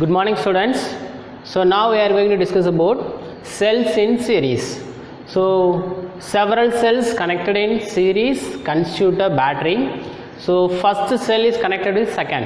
Good morning students. So now we are going to discuss about cells in series. So several cells connected in series constitute a battery. So first cell is connected with second.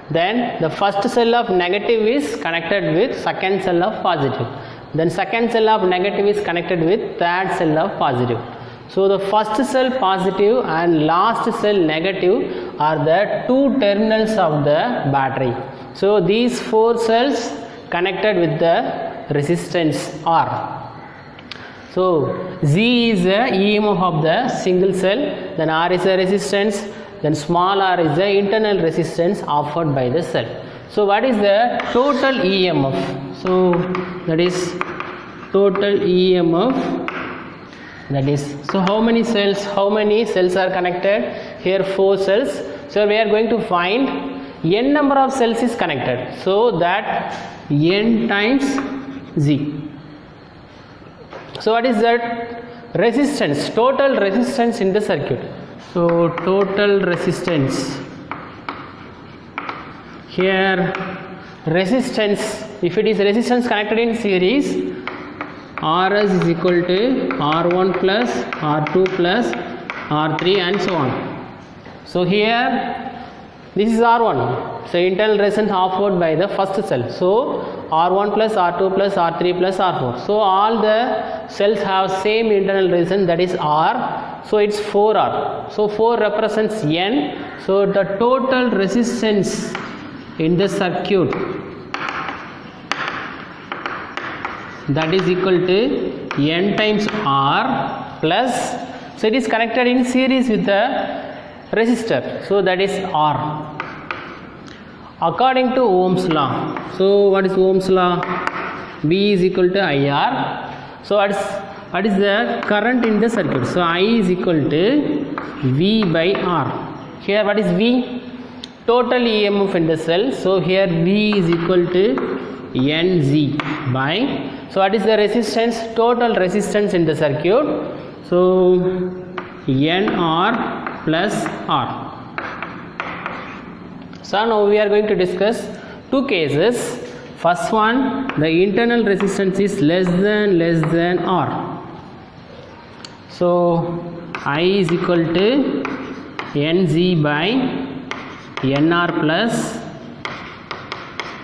Then the first cell of negative is connected with second cell of positive. Then second cell of negative is connected with third cell of positive. So the first cell positive and last cell negative are the two terminals of the battery. So these four cells connected with the resistance R. So Z is the EMF of the single cell, then R is the resistance, then small r is the internal resistance offered by the cell. So what is the total EMF? So that is total EMF. That is, so how many cells are connected? Here 4 cells. So we are going to find n number of cells is connected, so that n times Z. So what is that? Resistance, total resistance in the circuit. So total resistance, here resistance, if it is resistance connected in series, Rs is equal to R1 plus R2 plus R3 and so on. So here this is R1, so internal resistance offered by the first cell. So R1 plus R2 plus R3 plus R4. So all the cells have same internal resistance, that is R. So it's 4R. So 4 represents N. So the total resistance in the circuit, that is equal to N times R plus, so it is connected in series with the resistor, so that is R. According to Ohm's law, so what is Ohm's law? V is equal to IR. So what is the current in the circuit? So I is equal to V by R. Here what is V? Total EMF in the cell. So here V is equal to NZ by, so what is the resistance? Total resistance in the circuit. So NR plus R. So now we are going to discuss two cases. First one, the internal resistance is less than R. So I is equal to NZ by NR plus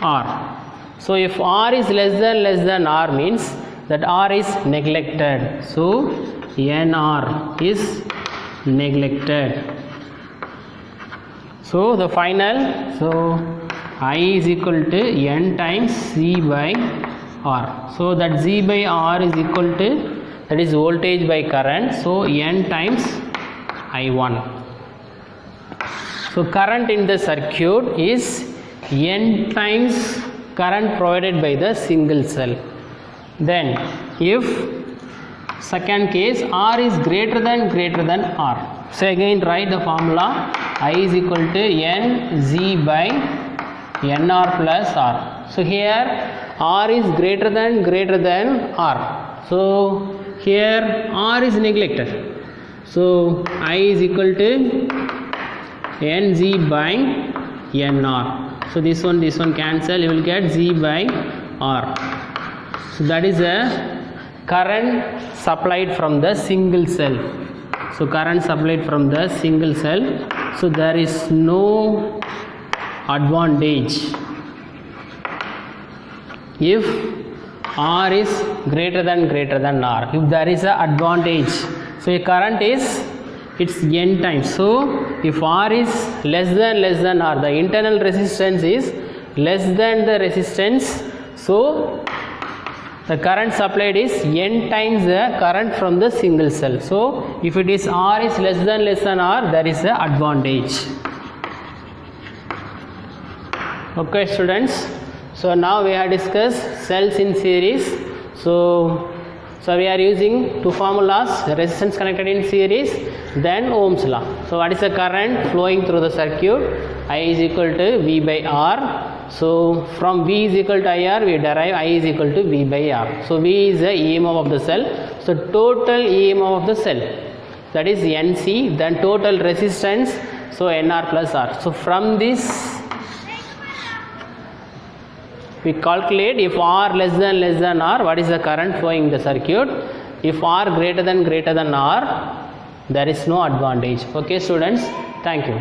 R. So if R is less than R means that R is neglected. So NR is neglected. So the final, so I is equal to N times C by R. So that Z by R is equal to, that is voltage by current. So N times I1. So current in the circuit is N times current provided by the single cell. Then if second case, R is greater than R. So again write the formula, I is equal to NZ by NR plus R. So here R is greater than R. So here R is neglected. So I is equal to NZ by NR. So this one cancel, you will get Z by R. So that is a current supplied from the single cell. So current supplied from the single cell. So there is no advantage if R is greater than R. If there is a advantage, so a current is, it's N times. So if R is less than R, the internal resistance is less than the resistance. So the current supplied is N times the current from the single cell. So if it is R is less than R, there is an advantage. Okay students, so now we have discussed cells in series. So we are using two formulas, resistance connected in series, then Ohm's law. So what is the current flowing through the circuit? I is equal to V by R. So from V is equal to IR, we derive I is equal to V by R. So V is the EMF of the cell. So total EMF of the cell, that is NC, then total resistance, so NR plus R. So from this we calculate if R less than R, what is the current flowing in the circuit. If R greater than R, there is no advantage. Okay students, thank you.